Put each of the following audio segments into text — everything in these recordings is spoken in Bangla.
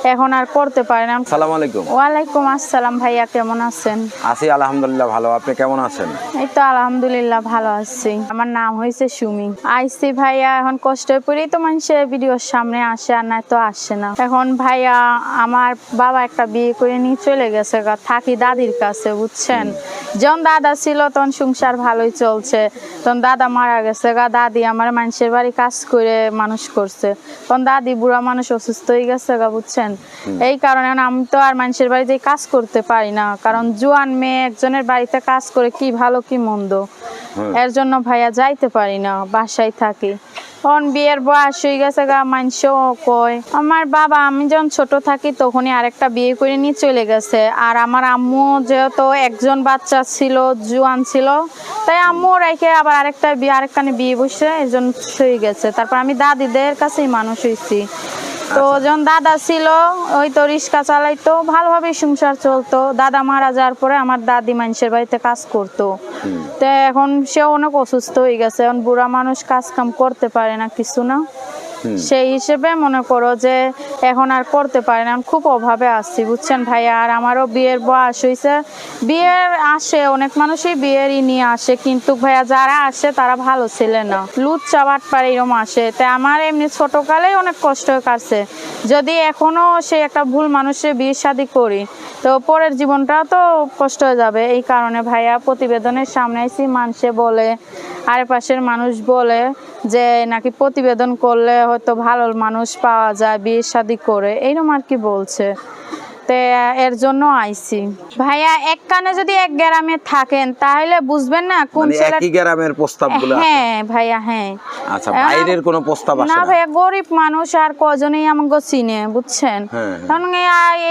এখন আর করতে পারে না। আসসালামু আলাইকুম। ওয়ালাইকুম আসসালাম ভাইয়া, কেমন আছেন? আছি আলহামদুলিল্লাহ ভালো, আপনি কেমন আছেন? এই তো আলহামদুলিল্লাহ ভালো আছি। আমার নাম হয়েছে সুমি। আইসি ভাইয়া, এখন কষ্ট করেই তো মানুষের ভিডিওর সামনে আসে, আর নাই তো আসে না। এখন ভাইয়া আমার বাবা একটা বিয়ে করে নিয়ে চলে গেছে, থাকি দাদির কাছে, বুঝছেন। যখন দাদা ছিল তখন সংসার ভালোই চলছে, তখন দাদা মারা গেছে দাদি আমার মানুষের বাড়ি কাজ করে মানুষ করছে। তখন দাদি বুড়া মানুষ অসুস্থ হয়ে গেছে বুঝছেন। এই কারণে আমি তো আর মানুষের বাড়িতে কাজ করতে পারি না, কারণ জোয়ান মেয়ে একজনের বাড়িতে কাজ করে কি ভালো কি মন্দ, এর জন্য ভাইয়া যাইতে পারি না, বাসায় থাকি। তখন বিয়ের বয়স হয়ে গেছে মানুষও কয় আমার বাবা, আমি যখন ছোট থাকি তখনই আরেকটা বিয়ে করে নিয়ে চলে গেছে। আর আমার আম্মু যেহেতু একজন বাচ্চা ছিল, জোয়ান ছিল, তাই আম্মু রেখে আবার আরেকখানে বিয়ে বসে এর জন্য হয়ে গেছে। তারপর আমি দাদিদের কাছেই মানুষ হয়েছি। তো যখন দাদা ছিল ওই তো রিক্সা চালাইতো, ভালোভাবে সংসার চলতো। দাদা মারা যাওয়ার পরে আমার দাদি মানুষের বাড়িতে কাজ করতো। তো এখন সে অনেক অসুস্থ হয়ে গেছে, এখন বুড়া মানুষ কাজ কাম করতে পারে না, কিছু না। সেই হিসেবে মনে করো যে এখন আর করতে পারে না, খুব অভাবে আসছি, বুঝছেন ভাইয়া। আর আমারও বিয়ের বয়স হয়েছে, বিয়ের আসে অনেক মানুষই বিয়েরই নিয়ে আসে, কিন্তু ভাইয়া যারা আসে তারা ভালো ছেলে না, লুচ্চা বাটপার এরকম আসে। তাই আমার এমনি ছোটকালেই অনেক কষ্ট কাটছে। যদি এখনো সে একটা ভুল মানুষের বিয়ে শাদী করি, তো পরের জীবনটাও তো কষ্ট হয়ে যাবে। এই কারণে ভাইয়া প্রতিবেদনের সামনে এসে মানুষে বলে, আরেপাশের মানুষ বলে যে নাকি প্রতিবেদন করলে হয়তো ভালো মানুষ পাওয়া যায় বিয়ে শাদী করে, এইরকম আর কি বলছে। এর জন্য আইছি ভাইয়া। এক কানে যদি এক গ্রামে থাকেন তাহলে বুঝবেন না কোন ছেলে একই গ্রামের প্রস্তাবগুলো। হ্যাঁ ভাইয়া, হ্যাঁ। আচ্ছা, বাইরের কোনো প্রস্তাব আসে না না? ভাইয়া, গরিব মানুষ আর কজনই আমাকে চিনে, বুঝছেন। কারণ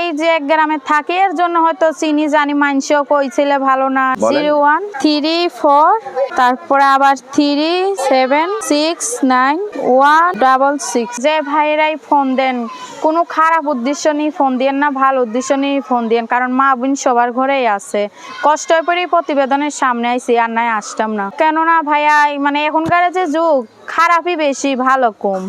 এই যে এক গ্রামে থাকে এর জন্য হয়তো চিনি, জানি মানুষও কইছিলে ভালো না। 0134 তারপরে আবার 376916 যে ভাইরাই ফোন দেন, কোনো খারাপ উদ্দেশ্য নিয়ে ফোন দিয়েন না, ভালো উদ্দেশ্য নিয়ে ফোন দিয়েন, কারণ মা বোন সবার ঘরেই আছে। কষ্ট করে প্রতিবেদনের সামনে আইছি, আর নাই আসতাম না। কেননা ভাইয়া মানে এখনকার যে যুগ, খারাপই বেশি, ভালো কম।